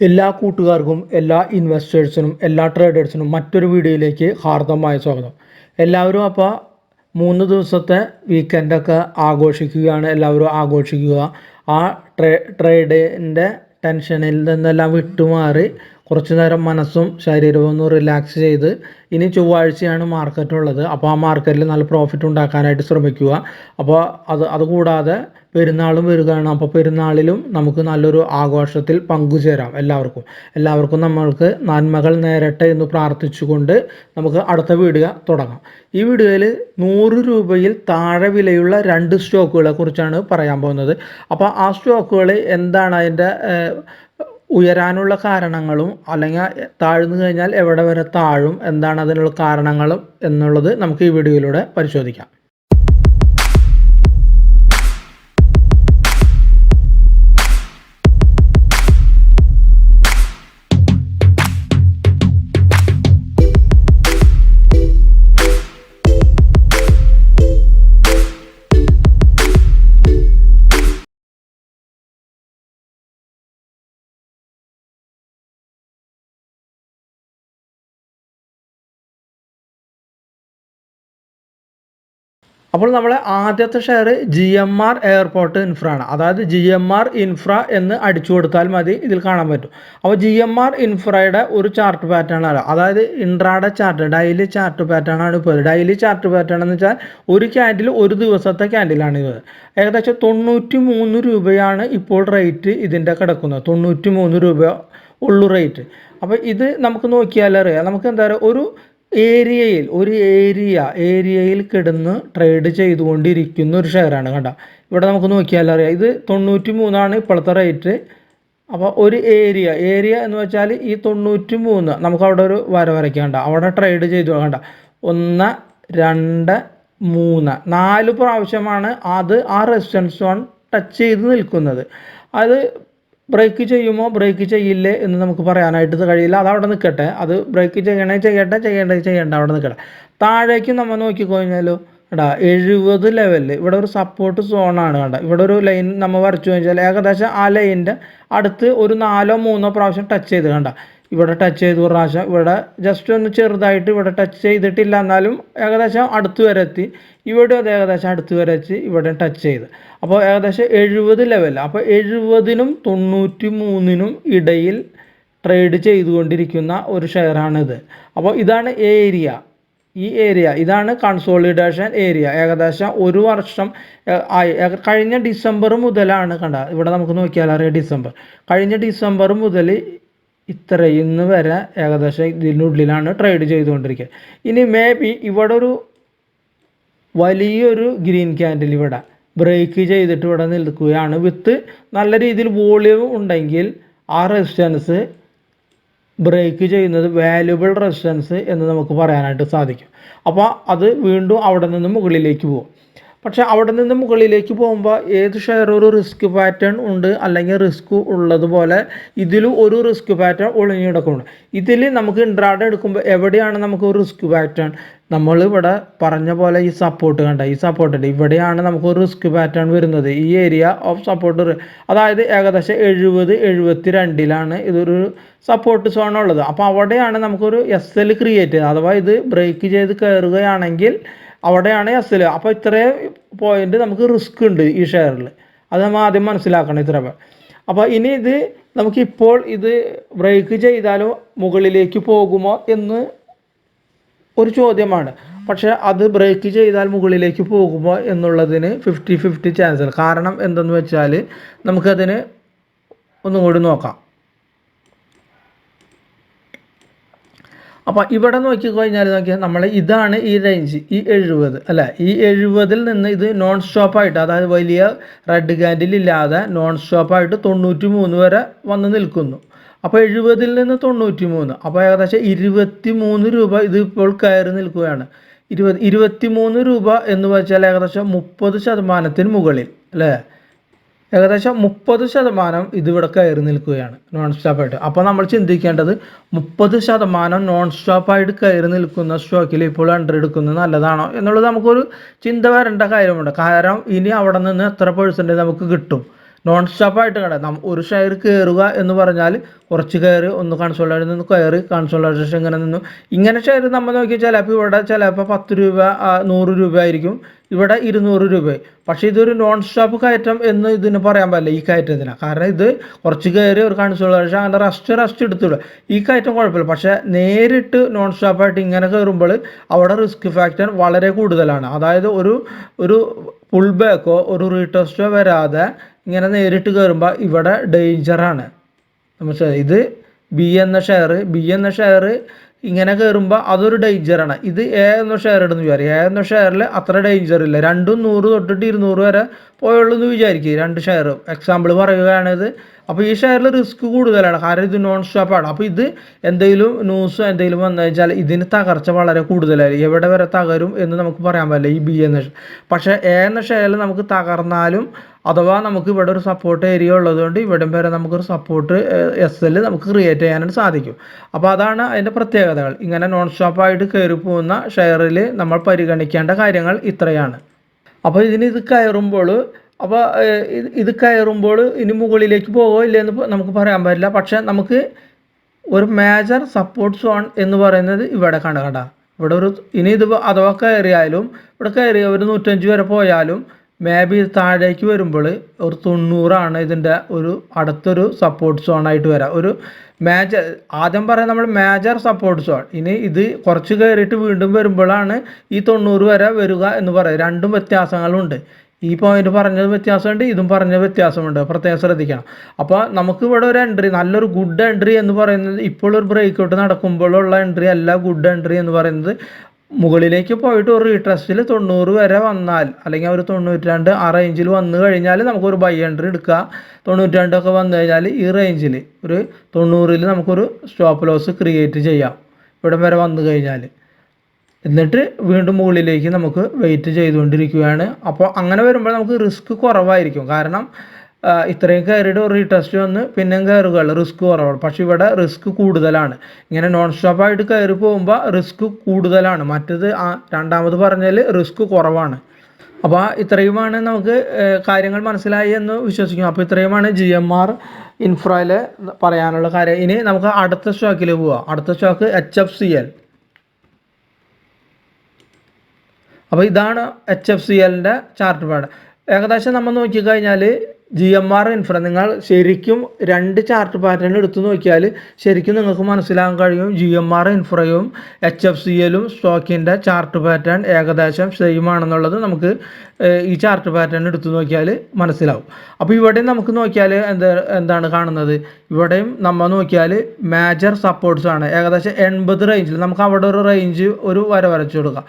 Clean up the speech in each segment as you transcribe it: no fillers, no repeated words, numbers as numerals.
എല്ലാ കൂട്ടുകാർക്കും എല്ലാ ഇൻവെസ്റ്റേഴ്സിനും എല്ലാ ട്രേഡേഴ്സിനും മറ്റൊരു വീഡിയോയിലേക്ക് ഹാർദമായ സ്വാഗതം. എല്ലാവരും അപ്പോൾ 3 ദിവസത്തെ വീക്കെൻഡൊക്കെ ആഘോഷിക്കുകയാണ്. എല്ലാവരും ആഘോഷിക്കുക. ആ ട്രേഡിൻ്റെ ടെൻഷനിൽ നിന്നെല്ലാം വിട്ടുമാറി കുറച്ച് നേരം മനസ്സും ശരീരവും ഒന്ന് റിലാക്സ് ചെയ്ത് ഇനി ചൊവ്വാഴ്ചയാണ് മാർക്കറ്റ് ഉള്ളത്. അപ്പോൾ ആ മാർക്കറ്റിൽ നല്ല പ്രോഫിറ്റ് ഉണ്ടാക്കാനായിട്ട് ശ്രമിക്കുക. അപ്പോൾ അതുകൂടാതെ പെരുന്നാളും വരികയാണ്. അപ്പോൾ പെരുന്നാളിലും നമുക്ക് നല്ലൊരു ആഘോഷത്തിൽ പങ്കുചേരാം. എല്ലാവർക്കും നമ്മൾക്ക് നന്മകൾ നേരട്ടെ എന്ന് പ്രാർത്ഥിച്ചുകൊണ്ട് നമുക്ക് അടുത്ത വീഡിയോ തുടങ്ങാം. ഈ വീഡിയോയിൽ 100 രൂപയിൽ താഴെ വിലയുള്ള 2 സ്റ്റോക്കുകളെ കുറിച്ചാണ് പറയാൻ പോകുന്നത്. അപ്പോൾ ആ സ്റ്റോക്കുകൾ എന്താണ്, അതിൻ്റെ ഉയരാനുള്ള കാരണങ്ങളും അല്ലെങ്കിൽ താഴ്ന്നു കഴിഞ്ഞാൽ എവിടെ വരെ താഴും, എന്താണ് അതിനുള്ള കാരണങ്ങളും എന്നുള്ളത് നമുക്ക് ഈ വീഡിയോയിലൂടെ പരിശോധിക്കാം. അപ്പോൾ നമ്മൾ ആദ്യത്തെ ഷെയർ GMR എയർപോർട്ട് ഇൻഫ്ര ആണ്. അതായത് GMR ഇൻഫ്ര എന്ന് അടിച്ചു കൊടുത്താൽ മതി, ഇതിൽ കാണാൻ പറ്റും. അപ്പോൾ GMR ഇൻഫ്രയുടെ ഒരു ചാർട്ട് പാറ്റേൺ ആണ്, അതായത് intraday chart, daily chart pattern ആണ് ഇപ്പോൾ. ഡെയിലി ചാർട്ട് പാറ്റേൺ എന്ന് വെച്ചാൽ ഒരു ക്യാൻഡിൽ ഒരു ദിവസത്തെ ക്യാൻഡിലാണ് ഇത്. ഏകദേശം 93 രൂപയാണ് ഇപ്പോൾ റേറ്റ് ഇതിൻ്റെ കിടക്കുന്നത്. 93 രൂപ ഉള്ളു റേറ്റ്. അപ്പോൾ ഇത് നമുക്ക് നോക്കിയാലറിയാം. നമുക്ക് എന്താ പറയുക, ഒരു ഏരിയയിൽ കിടന്ന് ട്രേഡ് ചെയ്തുകൊണ്ടിരിക്കുന്ന ഒരു ഷെയറാണ്. കണ്ട, ഇവിടെ നമുക്ക് നോക്കിയാലറിയാം. ഇത് 93 ഇപ്പോഴത്തെ റേറ്റ്. അപ്പോൾ ഒരു ഏരിയ എന്ന് വെച്ചാൽ ഈ 93 നമുക്ക് അവിടെ ഒരു വരയ്ക്കേണ്ട, അവിടെ ട്രേഡ് ചെയ്തു. കണ്ട, 1 2 3 4 പ്രാവശ്യമാണ് അത് ആ റെസിസ്റ്റൻസ് സോൺ ടച്ച് ചെയ്ത് നിൽക്കുന്നത്. അത് ബ്രേക്ക് ചെയ്യുമോ ബ്രേക്ക് ചെയ്യില്ലേ എന്ന് നമുക്ക് പറയാനായിട്ട് കഴിയില്ല. അതവിടെ നിൽക്കട്ടെ. അത് ബ്രേക്ക് ചെയ്യേണ്ട അവിടെ നിൽക്കട്ടെ. താഴേക്ക് നമ്മൾ നോക്കിക്കഴിഞ്ഞാലോ, കണ്ടാ 70 ലെവലിൽ ഇവിടെ ഒരു സപ്പോർട്ട് സോണാണ്. കണ്ട, ഇവിടെ ഒരു ലൈൻ നമ്മൾ വരച്ചു കഴിഞ്ഞാൽ ഏകദേശം ആ ലൈനിൻ്റെ അടുത്ത് ഒരു 4-3 പ്രാവശ്യം ടച്ച് ചെയ്ത്. കണ്ട, ഇവിടെ ടച്ച് ചെയ്ത് ഒരു പ്രാവശ്യം, ഇവിടെ ജസ്റ്റ് ഒന്ന് ചെറുതായിട്ട് ഇവിടെ ടച്ച് ചെയ്തിട്ടില്ല, എന്നാലും ഏകദേശം അടുത്ത് വരെ എത്തി. ഇവിടെ അത് ഏകദേശം അടുത്ത് വരെ എത്തി, ഇവിടെ ടച്ച് ചെയ്ത്. അപ്പോൾ ഏകദേശം 70 ലെവൽ. അപ്പോൾ 70നും 93നും ഇടയിൽ ട്രേഡ് ചെയ്തുകൊണ്ടിരിക്കുന്ന ഒരു ഷെയറാണിത്. അപ്പോൾ ഇതാണ് ഇതാണ് കൺസോളിഡേഷൻ ഏരിയ. ഏകദേശം ഒരു വർഷം ആയി. കഴിഞ്ഞ ഡിസംബർ മുതലാണ്. കണ്ട, ഇവിടെ നമുക്ക് നോക്കിയാൽ അറിയാം. കഴിഞ്ഞ ഡിസംബർ മുതൽ ഇന്ന് വരെ ഏകദേശം ഇതിനുള്ളിലാണ് ട്രേഡ് ചെയ്തുകൊണ്ടിരിക്കുക. ഇനി മേ ബി ഇവിടെ ഒരു വലിയൊരു ഗ്രീൻ ക്യാൻഡിൽ ഇവിടെ ബ്രേക്ക് ചെയ്തിട്ട് ഇവിടെ നിൽക്കുകയാണ്. വിത്ത് നല്ല രീതിയിൽ വോളിയം ഉണ്ടെങ്കിൽ ആ റെസിസ്റ്റൻസ് ബ്രേക്ക് ചെയ്യുന്നത് വാല്യുബിൾ റെസിസ്റ്റൻസ് എന്ന് നമുക്ക് പറയാനായിട്ട് സാധിക്കും. അപ്പോൾ അത് വീണ്ടും അവിടെ നിന്ന് മുകളിലേക്ക് പോകും. പക്ഷേ അവിടെ നിന്ന് മുകളിലേക്ക് പോകുമ്പോൾ ഏത് ഷെയർ ഒരു റിസ്ക് പാറ്റേൺ ഉണ്ട്, അല്ലെങ്കിൽ റിസ്ക് ഉള്ളതുപോലെ ഇതിലും ഒരു റിസ്ക് പാറ്റേൺ ഒളിഞ്ഞിടക്കുന്നുണ്ട്. ഇതിൽ നമുക്ക് ഇൻട്രാഡേ എടുക്കുമ്പോൾ എവിടെയാണ് നമുക്ക് ഒരു റിസ്ക് പാറ്റേൺ, നമ്മളിവിടെ പറഞ്ഞ പോലെ ഈ സപ്പോർട്ട് കണ്ട, ഈ സപ്പോർട്ടിൻ്റെ ഇവിടെയാണ് നമുക്കൊരു റിസ്ക് പാറ്റേൺ വരുന്നത്. ഈ ഏരിയ ഓഫ് സപ്പോർട്ട്, അതായത് ഏകദേശം 70-72ലാണ് ഇതൊരു സപ്പോർട്ട് സോൺ ഉള്ളത്. അപ്പോൾ അവിടെയാണ് നമുക്കൊരു SL ക്രിയേറ്റ് ചെയ്യുന്നത്. അഥവാ ഇത് ബ്രേക്ക് ചെയ്ത് കയറുകയാണെങ്കിൽ അവിടെയാണ് SL. അപ്പോൾ ഇത്രയും പോയിന്റ് നമുക്ക് റിസ്ക് ഉണ്ട് ഈ ഷെയറിൽ. അത് നമ്മൾ ആദ്യം മനസ്സിലാക്കണം. അപ്പോൾ ഇനി ഇത് നമുക്കിപ്പോൾ ഇത് ബ്രേക്ക് ചെയ്താലോ മുകളിലേക്ക് പോകുമോ എന്ന് ഒരു ചോദ്യമാണ്. പക്ഷേ അത് ബ്രേക്ക് ചെയ്താൽ മുകളിലേക്ക് പോകുമോ എന്നുള്ളതിന് 50-50 ചാൻസ്. കാരണം എന്തെന്ന് വെച്ചാൽ നമുക്കതിന് ഒന്നും കൂടി നോക്കാം. അപ്പോൾ ഇവിടെ നോക്കിക്കഴിഞ്ഞാൽ നമ്മൾ ഇതാണ് ഈ റേഞ്ച്, ഈ 70 അല്ല, ഈ 70ൽ നിന്ന് ഇത് നോൺ സ്റ്റോപ്പായിട്ട്, അതായത് വലിയ റെഡ് ക്യാൻഡിൽ ഇല്ലാതെ നോൺ സ്റ്റോപ്പായിട്ട് 93 വരെ വന്ന് നിൽക്കുന്നു. അപ്പോൾ 70ൽ നിന്ന് 93, അപ്പോൾ ഏകദേശം 23 രൂപ ഇത് ഇപ്പോൾ കയറി നിൽക്കുകയാണ്. 23 രൂപ എന്ന് വെച്ചാൽ ഏകദേശം 30% മുകളിൽ അല്ലേ, ഏകദേശം 30% ഇതിവിടെ കയറി നിൽക്കുകയാണ് നോൺ സ്റ്റോപ്പായിട്ട്. അപ്പോൾ നമ്മൾ ചിന്തിക്കേണ്ടത് 30% നോൺ സ്റ്റോപ്പായിട്ട് കയറി നിൽക്കുന്ന സ്റ്റോക്കിൽ ഇപ്പോൾ എൻട്രി എടുക്കുന്നത് നല്ലതാണോ എന്നുള്ളത് നമുക്കൊരു ചിന്ത വരേണ്ട കാര്യമുണ്ട്. കാരണം ഇനി അവിടെ നിന്ന് എത്ര % നമുക്ക് കിട്ടും, നോൺ സ്റ്റോപ്പായിട്ട് ഒരു ഷെയർ കയറുക എന്ന് പറഞ്ഞാൽ കുറച്ച് കയറി ഒന്ന് കൺസോളിഡേഷൻ നിന്ന് കയറി കൺസോളിഡേഷൻ ഇങ്ങനെ നിന്നു. ഇങ്ങനെ ഷെയർ നമ്മൾ നോക്കിയാൽ ചിലപ്പോൾ ഇവിടെ ചിലപ്പോൾ 10 രൂപ 100 രൂപ ആയിരിക്കും, ഇവിടെ 200 രൂപ. പക്ഷേ ഇതൊരു നോൺ സ്റ്റോപ്പ് കയറ്റം എന്ന് ഇതിന് പറയാൻ പറ്റില്ല ഈ കയറ്റത്തിന്. കാരണം ഇത് കുറച്ച് കയറി ഒരു കൺസോളിഡേഷൻ അങ്ങനെ റസ്റ്റ് എടുത്തിടുക, ഈ കയറ്റം കുഴപ്പമില്ല. പക്ഷേ നേരിട്ട് നോൺ സ്റ്റോപ്പായിട്ട് ഇങ്ങനെ കയറുമ്പോൾ അവിടെ റിസ്ക് ഫാക്ടർ വളരെ കൂടുതലാണ്. അതായത് ഒരു പുൾ ബാക്കോ ഒരു റീടെസ്റ്റോ വരാതെ ഇങ്ങനെ നേരിട്ട് കയറുമ്പോൾ ഇവിടെ ഡേഞ്ചറാണ്. ഇത് ബി എന്ന ഷെയർ ഇങ്ങനെ കയറുമ്പോൾ അതൊരു ഡേഞ്ചറാണ്. ഇത് എ എന്ന ഷെയർ ഇടുന്നു വിചാരിക്കും. എ എന്ന ഷെയറിൽ അത്ര ഡേഞ്ചർ ഇല്ല. രണ്ടും 100 തൊട്ടിട്ട് 200 വരെ പോയുള്ളൂ എന്ന് വിചാരിക്കും, 2 ഷെയർ എക്സാമ്പിൾ പറയുകയാണിത്. അപ്പോൾ ഈ ഷെയറിൽ റിസ്ക് കൂടുതലാണ്, കാരണം ഇത് നോൺ സ്റ്റോപ്പാണ്. അപ്പോൾ ഇത് എന്തെങ്കിലും ന്യൂസ് എന്തെങ്കിലും വന്നു കഴിഞ്ഞാൽ ഇതിന് തകർച്ച വളരെ കൂടുതലായിരിക്കും. എവിടെ വരെ തകരും എന്ന് നമുക്ക് പറയാൻ പറ്റില്ല ഈ ബി എന്ന ഷെയർ. പക്ഷേ എ എന്ന ഷെയറിൽ നമുക്ക് തകർന്നാലും അഥവാ നമുക്ക് ഇവിടെ ഒരു സപ്പോർട്ട് ഏരിയ ഉള്ളതുകൊണ്ട് ഇവിടം വരെ നമുക്കൊരു സപ്പോർട്ട് SL നമുക്ക് ക്രിയേറ്റ് ചെയ്യാനായിട്ട് സാധിക്കും. അപ്പോൾ അതാണ് അതിൻ്റെ പ്രത്യേകതകൾ. ഇങ്ങനെ നോൺ സ്റ്റോപ്പായിട്ട് കയറി പോകുന്ന ഷെയറിൽ നമ്മൾ പരിഗണിക്കേണ്ട കാര്യങ്ങൾ ഇത്രയാണ്. അപ്പോൾ ഇത് കയറുമ്പോൾ ഇനി മുകളിലേക്ക് പോകുമോ ഇല്ലയെന്ന് നമുക്ക് പറയാൻ പറ്റില്ല. പക്ഷേ നമുക്ക് ഒരു മേജർ സപ്പോർട്ട് സോൺ എന്ന് പറയുന്നത് ഇവിടെ കണ്ട ഇവിടെ ഇനി ഇത് അഥവാ കയറിയാലും ഇവിടെ കയറി ഒരു 105 വരെ പോയാലും മേ ബി താഴേക്ക് വരുമ്പോൾ ഒരു 90 ഇതിൻ്റെ അടുത്തൊരു സപ്പോർട്ട് സോണായിട്ട് വരാം. ഒരു ആദ്യം പറയാം നമ്മൾ മേജർ സപ്പോർട്ട് സോൺ. ഇനി ഇത് കുറച്ച് കയറിയിട്ട് വീണ്ടും വരുമ്പോഴാണ് ഈ 90 വരെ വരിക എന്ന് പറയും. രണ്ടും വ്യത്യാസങ്ങളുണ്ട്. ഈ പോയിന്റ് പറഞ്ഞത് വ്യത്യാസമുണ്ട്, ഇതും പറഞ്ഞ വ്യത്യാസമുണ്ട്, പ്രത്യേകം ശ്രദ്ധിക്കണം. അപ്പോൾ നമുക്ക് ഇവിടെ ഒരു എൻട്രി, നല്ലൊരു ഗുഡ് എൻട്രി എന്ന് പറയുന്നത് ഇപ്പോൾ ഒരു ബ്രേക്ക് ഔട്ട് നടക്കുമ്പോഴുള്ള എൻട്രി അല്ല. ഗുഡ് എൻട്രി എന്ന് പറയുന്നത് മുകളിലേക്ക് പോയിട്ട് ഒരു റീട്രസ്റ്റിൽ 90 വരെ വന്നാൽ, അല്ലെങ്കിൽ ഒരു 92 ആ റേഞ്ചിൽ വന്നു കഴിഞ്ഞാൽ നമുക്കൊരു ബൈ എൻട്രി എടുക്കുക. 92 ഒക്കെ വന്നു കഴിഞ്ഞാൽ ഈ റേഞ്ചിൽ ഒരു 90-ൽ നമുക്കൊരു സ്റ്റോപ്പ് ലോസ് ക്രിയേറ്റ് ചെയ്യാം ഇവിടം വരെ വന്നു കഴിഞ്ഞാൽ. എന്നിട്ട് വീണ്ടും മുകളിലേക്ക് നമുക്ക് വെയിറ്റ് ചെയ്തുകൊണ്ടിരിക്കുകയാണ്. അപ്പോൾ അങ്ങനെ വരുമ്പോൾ നമുക്ക് റിസ്ക് കുറവായിരിക്കും. കാരണം ഇത്രയും കയറിയിട്ട് ഒരു റീടെസ്റ്റ് വന്ന് പിന്നെയും കയറുകയുള്ളൂ, റിസ്ക് കുറവാണ്. പക്ഷേ ഇവിടെ റിസ്ക് കൂടുതലാണ്. ഇങ്ങനെ നോൺ സ്റ്റോപ്പായിട്ട് കയറി പോകുമ്പോൾ റിസ്ക് കൂടുതലാണ്. മറ്റത് രണ്ടാമത് പറഞ്ഞാൽ റിസ്ക് കുറവാണ്. അപ്പോൾ ഇത്രയുമാണ് നമുക്ക് കാര്യങ്ങൾ മനസ്സിലായി എന്ന് വിശ്വസിക്കുന്നു. അപ്പോൾ ഇത്രയുമാണ് GMR ഇൻഫ്രയിൽ പറയാനുള്ള കാര്യം. ഇനി നമുക്ക് അടുത്ത സ്റ്റോക്കിൽ പോവാം. അടുത്ത സ്റ്റോക്ക് HFCL. അപ്പോൾ ഇതാണ് HFCLൻ്റെ ചാർട്ട് പാഡ്. ഏകദേശം നമ്മൾ നോക്കിക്കഴിഞ്ഞാൽ GMR ഇൻഫ്ര, നിങ്ങൾ ശരിക്കും 2 ചാർട്ട് പാറ്റേൺ എടുത്ത് നോക്കിയാൽ ശരിക്കും നിങ്ങൾക്ക് മനസ്സിലാകാൻ കഴിയും GMR ഇൻഫ്രയും HFCLും സ്റ്റോക്കിൻ്റെ ചാർട്ട് പാറ്റേൺ ഏകദേശം സെയിം ആണെന്നുള്ളത് നമുക്ക് ഈ ചാർട്ട് പാറ്റേൺ എടുത്ത് നോക്കിയാൽ മനസ്സിലാവും. അപ്പോൾ ഇവിടെയും നമുക്ക് നോക്കിയാൽ എന്താണ് കാണുന്നത്? ഇവിടെയും നമ്മൾ നോക്കിയാൽ മേജർ സപ്പോർട്ട്സ് ആണ്. ഏകദേശം 80 റേഞ്ചിൽ നമുക്ക് അവിടെ ഒരു റേഞ്ച് ഒരു വരച്ചു കൊടുക്കാം.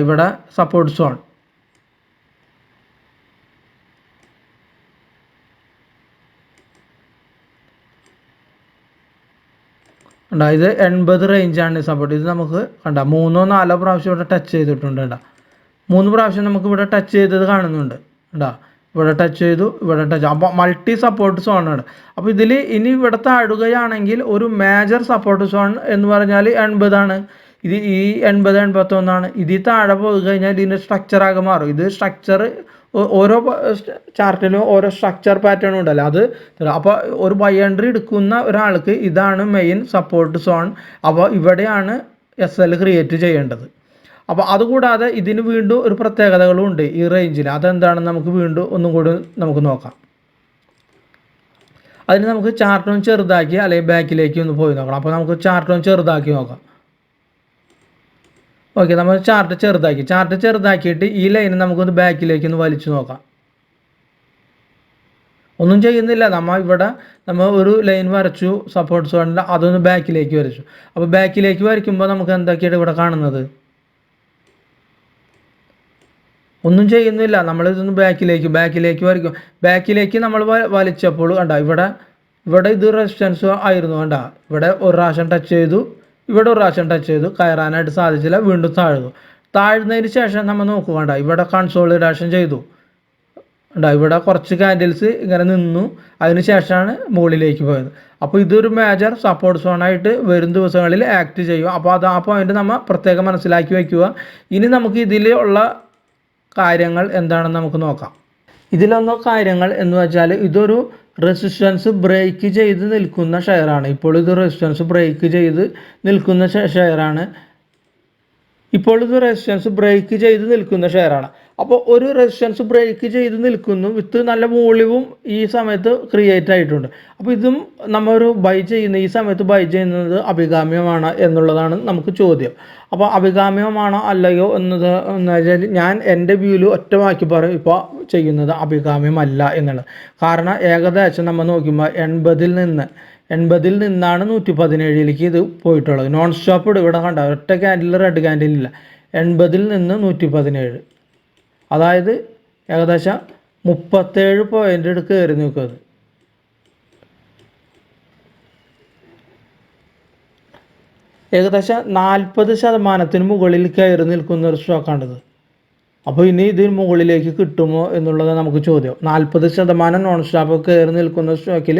ഇവിടെ സപ്പോർട്ട് സോൺ ഇത് 80 റേഞ്ചാണ് സപ്പോർട്ട്. ഇത് നമുക്ക് 3-4 പ്രാവശ്യം ഇവിടെ ടച്ച് ചെയ്തിട്ടുണ്ട്. 3 പ്രാവശ്യം നമുക്ക് ഇവിടെ ടച്ച് ചെയ്തത് കാണുന്നുണ്ട്. ഇവിടെ ടച്ച് ചെയ്തു, ഇവിടെ ടച്ച്. അപ്പോൾ മൾട്ടി സപ്പോർട്ട് സോണാണ്. അപ്പോൾ ഇതിൽ ഇനി ഇവിടെ താഴുകയാണെങ്കിൽ ഒരു മേജർ സപ്പോർട്ട് സോൺ എന്ന് പറഞ്ഞാൽ 80 ആണ്. ഇത് ഈ 80-81 ഇതിൽ താഴെ പോയി കഴിഞ്ഞാൽ ഇതിൻ്റെ സ്ട്രക്ചറാകെ മാറും. ഇത് സ്ട്രക്ചർ ഓരോ ചാർട്ടിലും ഓരോ സ്ട്രക്ചർ പാറ്റേൺ ഉണ്ടല്ലോ അത്. അപ്പോൾ ഒരു ബൈ എൻട്രി എടുക്കുന്ന ഒരാൾക്ക് ഇതാണ് മെയിൻ സപ്പോർട്ട് സോൺ. അപ്പോൾ ഇവിടെയാണ് SL ക്രിയേറ്റ് ചെയ്യേണ്ടത്. അപ്പോൾ അതുകൂടാതെ ഇതിന് വീണ്ടും ഒരു പ്രത്യേകതകളും ഉണ്ട് ഈ റേഞ്ചിൽ. അതെന്താണെന്ന് നമുക്ക് വീണ്ടും ഒന്നും കൂടി നമുക്ക് നോക്കാം. അതിന് നമുക്ക് ചാർട്ടൊന്ന് ചെറുതാക്കി അല്ലെങ്കിൽ ബാക്കിലേക്ക് ഒന്ന് പോയി നോക്കണം. അപ്പോൾ നമുക്ക് ചാർട്ടൊന്ന് ചെറുതാക്കി നോക്കാം. ഓക്കെ, നമ്മൾ ചാർട്ട് ചെറുതാക്കിയിട്ട് ഈ ലൈന് നമുക്കൊന്ന് ബാക്കിലേക്ക് ഒന്ന് വലിച്ചു നോക്കാം. ഒന്നും ചെയ്യുന്നില്ല, നമ്മൾ ഒരു ലൈൻ വരച്ചു സപ്പോർട്ട് സോണിൽ, അതൊന്ന് ബാക്കിലേക്ക് വരച്ചു. അപ്പോൾ ബാക്കിലേക്ക് വരയ്ക്കുമ്പോൾ നമുക്ക് എന്തൊക്കെയാണ് ഇവിടെ കാണുന്നത്? ഒന്നും ചെയ്യുന്നില്ല. നമ്മളിതൊന്ന് ബാക്കിലേക്ക് വരയ്ക്കും. ബാക്കിലേക്ക് നമ്മൾ വലിച്ചപ്പോൾ ഇവിടെ ഇത് റെസിസ്റ്റൻസ് ആയിരുന്നു. ഇവിടെ ഒരു പ്രാവശ്യം ടച്ച് ചെയ്തു, ഇവിടെ ഒരു പ്രാവശ്യം ടച്ച് ചെയ്തു, കയറാനായിട്ട് സാധിച്ചില്ല, വീണ്ടും താഴ്ന്നതിന് ശേഷം നമ്മൾ നോക്കുക. ഇവിടെ കൺസോളിഡേഷൻ ചെയ്തു. ഇവിടെ കുറച്ച് ക്യാൻഡിൽസ് ഇങ്ങനെ നിന്നു, അതിന് ശേഷമാണ് മുകളിലേക്ക് പോയത്. അപ്പോൾ ഇതൊരു മേജർ സപ്പോർട്ട് സോണായിട്ട് വരും ദിവസങ്ങളിൽ ആക്ട് ചെയ്യും. അപ്പോൾ ആ പോയിന്റ് നമ്മൾ പ്രത്യേകം മനസ്സിലാക്കി വയ്ക്കുക. ഇനി നമുക്ക് ഇതിലുള്ള കാര്യങ്ങൾ എന്താണെന്ന് നമുക്ക് നോക്കാം. ഇതിലൊന്നോ കാര്യങ്ങൾ എന്ന് വെച്ചാൽ ഇതൊരു റെസിസ്റ്റൻസ് ബ്രേക്ക് ചെയ്ത് നിൽക്കുന്ന ഷെയറാണ്. ഇപ്പോൾ ഇത് റെസിസ്റ്റൻസ് ബ്രേക്ക് ചെയ്ത് നിൽക്കുന്ന ഷെയറാണ്. ഇപ്പോൾ ഇത് റെസിസ്റ്റൻസ് ബ്രേക്ക് ചെയ്ത് നിൽക്കുന്ന ഷെയറാണ്. അപ്പോൾ ഒരു റെസിസ്റ്റൻസ് ബ്രേക്ക് ചെയ്ത് നിൽക്കുന്നു വിത്ത് നല്ല വോളിയവും ഈ സമയത്ത് ക്രിയേറ്റ് ആയിട്ടുണ്ട്. അപ്പോൾ ഇതും നമ്മൾ ബൈ ചെയ്യുന്ന ഈ സമയത്ത് ബൈ ചെയ്യുന്നത് അഭികാമ്യമാണ് എന്നുള്ളതാണ് നമുക്ക് ചോദ്യം. അപ്പോൾ അഭികാമ്യമാണോ അല്ലയോ എന്ന് വെച്ചാൽ ഞാൻ എൻ്റെ വ്യൂവിൽ ഒറ്റ വാക്കി പറയും, ഇപ്പോൾ ചെയ്യുന്നത് അഭികാമ്യമല്ല എന്നുള്ളത്. കാരണം ഏകദേശം നമ്മൾ നോക്കുമ്പോൾ 80-ൽ നിന്നാണ് 117ലേക്ക് ഇത് പോയിട്ടുള്ളത്. നോൺ സ്റ്റോപ്പ് ഇവിടെ കണ്ട ഒറ്റ ക്യാൻഡിൽ റെഡ് ക്യാൻഡിലില്ല. 80-ൽ നിന്ന് 117, അതായത് ഏകദേശം 37 പോയിൻ്റ് കയറി നിൽക്കുന്നത്. ഏകദേശം 40% മുകളിൽ കയറി നിൽക്കുന്ന ഒരു സ്റ്റോക്കാണിത്. അപ്പോൾ ഇനി ഇതിന് മുകളിലേക്ക് കിട്ടുമോ എന്നുള്ളത് നമുക്ക് ചോദ്യം. 40% നോൺ സ്റ്റോപ്പ് കയറി നിൽക്കുന്ന സ്റ്റോക്കിൽ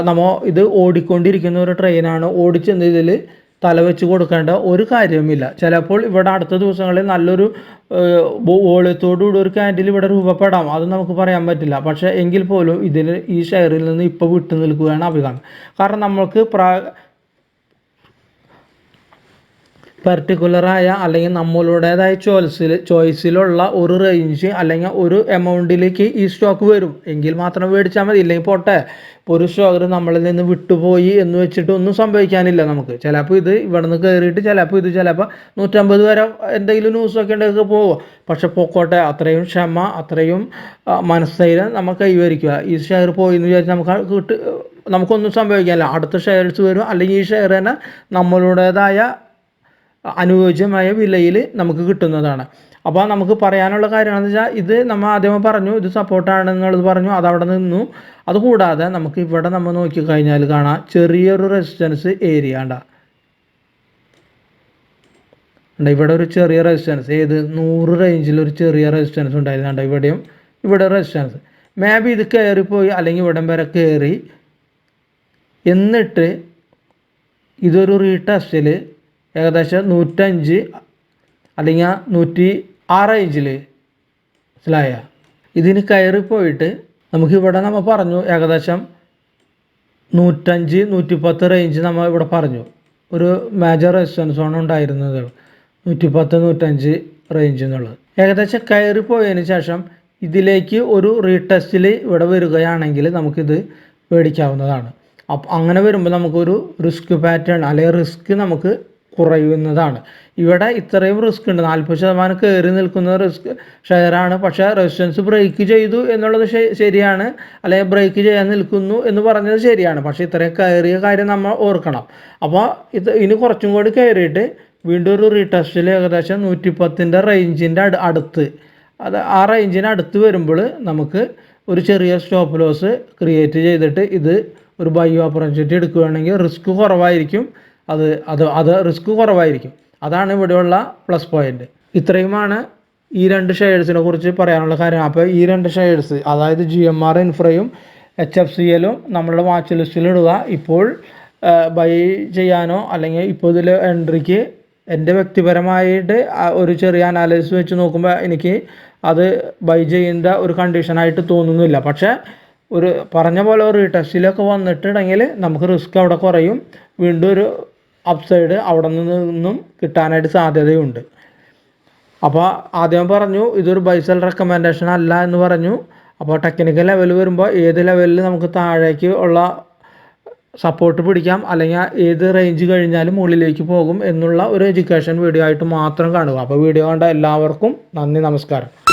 നമ്മൾ ഇത് ഓടിക്കൊണ്ടിരിക്കുന്ന ഒരു ട്രെയിനാണ്. ഓടിച്ചെന്ന് ഇതിൽ തല വെച്ച് കൊടുക്കേണ്ട ഒരു കാര്യവുമില്ല. ചിലപ്പോൾ ഇവിടെ അടുത്ത ദിവസങ്ങളിൽ നല്ലൊരു വോളിയത്തോടുകൂടി ഒരു ക്യാൻഡിൽ ഇവിടെ രൂപപ്പെടാം, അത് നമുക്ക് പറയാൻ പറ്റില്ല. പക്ഷേ എങ്കിൽ പോലും ഇതിന് ഈ ഷെയറിൽ നിന്ന് ഇപ്പോൾ വിട്ടു നിൽക്കുകയാണ് അഭികാമ്യം. കാരണം നമ്മൾക്ക് പർട്ടിക്കുലറായ അല്ലെങ്കിൽ നമ്മളുടേതായ ചോയ്സിലുള്ള ഒരു റേഞ്ച് അല്ലെങ്കിൽ ഒരു എമൗണ്ടിലേക്ക് ഈ സ്റ്റോക്ക് വരും എങ്കിൽ മാത്രം മേടിച്ചാൽ മതി. ഇല്ലെങ്കിൽ പോട്ടെ, ഒരു സ്റ്റോക്ക് നമ്മളിൽ നിന്ന് വിട്ടുപോയി എന്ന് വെച്ചിട്ട് ഒന്നും സംഭവിക്കാനില്ല നമുക്ക്. ചിലപ്പോൾ ഇത് ഇവിടെ നിന്ന് കയറിയിട്ട് ചിലപ്പോൾ 150 വരെ എന്തെങ്കിലും ന്യൂസൊക്കെ ഉണ്ടെങ്കിൽ പോവുക. പക്ഷെ പൊക്കോട്ടെ, അത്രയും ക്ഷമ, അത്രയും മനസ്ഥൈര്യം നമ്മൾ കൈവരിക്കുക. ഈ ഷെയർ പോയി എന്ന് വിചാരിച്ച് നമുക്കൊന്നും സംഭവിക്കാനില്ല. അടുത്ത ഷെയർസ് വരും, അല്ലെങ്കിൽ ഈ ഷെയർ തന്നെ നമ്മളുടേതായ അനുയോജ്യമായ വിലയിൽ നമുക്ക് കിട്ടുന്നതാണ്. അപ്പോൾ നമുക്ക് പറയാനുള്ള കാര്യമെന്ന് വെച്ചാൽ ഇത് നമ്മൾ ആദ്യമേ പറഞ്ഞു, ഇത് സപ്പോർട്ടാണെന്നുള്ളത് പറഞ്ഞു, അതവിടെ നിന്നു. അതുകൂടാതെ നമുക്ക് ഇവിടെ നമ്മൾ നോക്കിക്കഴിഞ്ഞാൽ കാണാം ചെറിയൊരു റെസിസ്റ്റൻസ് ഏരിയ ഉണ്ട്. ഇവിടെ ഒരു ചെറിയ റെസിസ്റ്റൻസ്, 100 റേഞ്ചിൽ ഒരു ചെറിയ റെസിസ്റ്റൻസ് ഉണ്ടായിരുന്നുണ്ട്. ഇവിടെ റെസിസ്റ്റൻസ് മേ ബി ഇത് കയറിപ്പോയി, അല്ലെങ്കിൽ ഇവിടം വരെ കയറി, എന്നിട്ട് ഇതൊരു റീടെസ്റ്റിൽ ഏകദേശം 105 അല്ലെങ്കിൽ 106 റേഞ്ചിൽ മനസ്സിലായ ഇതിന് കയറിപ്പോയിട്ട് നമുക്കിവിടെ നമ്മൾ പറഞ്ഞു ഏകദേശം 105, 110 റേഞ്ച് നമ്മൾ ഇവിടെ പറഞ്ഞു. ഒരു മേജർ റെസിസ്റ്റൻസ് ആണ് ഉണ്ടായിരുന്നത് 110, 105 റേഞ്ച് എന്നുള്ളത്. ഏകദേശം കയറിപ്പോയതിന് ശേഷം ഇതിലേക്ക് ഒരു റീടെസ്റ്റിൽ ഇവിടെ വരികയാണെങ്കിൽ നമുക്കിത് മേടിക്കാവുന്നതാണ്. അപ്പം അങ്ങനെ വരുമ്പോൾ നമുക്കൊരു റിസ്ക് പാറ്റേൺ അല്ലെങ്കിൽ റിസ്ക് നമുക്ക് കുറയുന്നതാണ്. ഇവിടെ ഇത്രയും റിസ്ക് ഉണ്ട്, 40% കയറി നിൽക്കുന്ന റിസ്ക് ഷെയറാണ്. പക്ഷേ റെസിസ്റ്റൻസ് ബ്രേക്ക് ചെയ്തു എന്നുള്ളത് ശരിയാണ്, അല്ലെങ്കിൽ ബ്രേക്ക് ചെയ്യാൻ നിൽക്കുന്നു എന്ന് പറഞ്ഞത് ശരിയാണ്. പക്ഷേ ഇത്രയും കയറിയ കാര്യം നമ്മൾ ഓർക്കണം. അപ്പോൾ ഇനി കുറച്ചും കൂടി കയറിയിട്ട് വീണ്ടും ഒരു റീടെസ്റ്റിൽ ഏകദേശം 110 റേഞ്ചിൻ്റെ അടുത്ത്, ആ റേഞ്ചിന് അടുത്ത് വരുമ്പോൾ നമുക്ക് ഒരു ചെറിയ സ്റ്റോപ്പ് ലോസ് ക്രിയേറ്റ് ചെയ്തിട്ട് ഇത് ഒരു ബൈ ഓപ്പർച്യൂണിറ്റി എടുക്കുകയാണെങ്കിൽ റിസ്ക് കുറവായിരിക്കും. അത് റിസ്ക് കുറവായിരിക്കും. അതാണ് ഇവിടെയുള്ള പ്ലസ് പോയിന്റ്. ഇത്രയുമാണ് ഈ 2 ഷെയർസിനെ കുറിച്ച് പറയാനുള്ള കാര്യം. അപ്പോൾ ഈ 2 ഷെയർസ്, അതായത് GMR ഇൻഫ്രയും HFCL നമ്മളുടെ വാച്ച് ലിസ്റ്റിൽ ഇടുക. ഇപ്പോൾ ബൈ ചെയ്യാനോ അല്ലെങ്കിൽ ഇപ്പോൾ ഇതിൽ എൻട്രിക്ക് എൻ്റെ വ്യക്തിപരമായിട്ട് ഒരു ചെറിയ അനാലിസിസ് വെച്ച് നോക്കുമ്പോൾ എനിക്ക് അത് ബൈ ചെയ്യേണ്ട ഒരു കണ്ടീഷനായിട്ട് തോന്നുന്നില്ല. പക്ഷേ ഒരു പറഞ്ഞ പോലെ ഒരു റീടെസ്റ്റിലൊക്കെ വന്നിട്ടുണ്ടെങ്കിൽ നമുക്ക് റിസ്ക് അവിടെ കുറയും. വീണ്ടും ഒരു അപ്സൈഡ് അവിടെ നിന്നും കിട്ടാനായിട്ട് സാധ്യതയുണ്ട്. അപ്പോൾ ആദ്യം പറഞ്ഞു ഇതൊരു ബൈ സെൽ റെക്കമെൻഡേഷൻ അല്ല എന്ന് പറഞ്ഞു. അപ്പോൾ ടെക്നിക്കൽ ലെവൽ വരുമ്പോൾ ഏത് ലെവലിൽ നമുക്ക് താഴേക്ക് ഉള്ള സപ്പോർട്ട് പിടിക്കാം, അല്ലെങ്കിൽ ഏത് റേഞ്ച് കഴിഞ്ഞാലും മുകളിലേക്ക് പോകും എന്നുള്ള ഒരു എഡ്യൂക്കേഷൻ വീഡിയോ ആയിട്ട് മാത്രം കാണുക. അപ്പോൾ വീഡിയോ കണ്ട എല്ലാവർക്കും നന്ദി, നമസ്കാരം.